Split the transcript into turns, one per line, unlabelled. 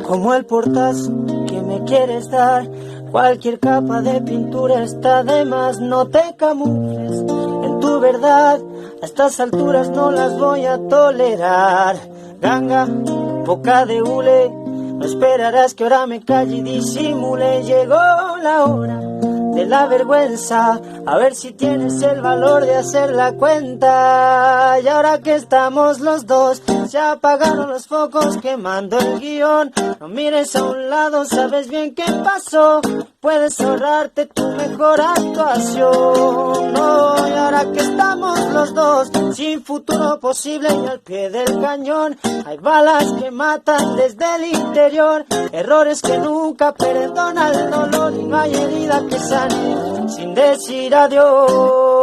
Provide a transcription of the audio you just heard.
como el portazo que me quieres dar. Cualquier capa de pintura está de más, no te camufles en tu verdad. A estas alturas no las voy a tolerar. Ganga, boca de hule, no esperarás que ahora me calle y disimule. Llegó la hora de la vergüenza, a ver si tienes el valor de hacer la cuenta. Y ahora que estamos los dos, se apagaron los focos quemando el guión. No mires a un lado, sabes bien qué pasó, puedes ahorrarte tu mejor actuación. No, y ahora que estamos los dos, sin futuro posible y al pie del cañón, hay balas que matan desde el interior, errores que nunca perdonan el dolor, y no hay herida que sane sin decir adiós.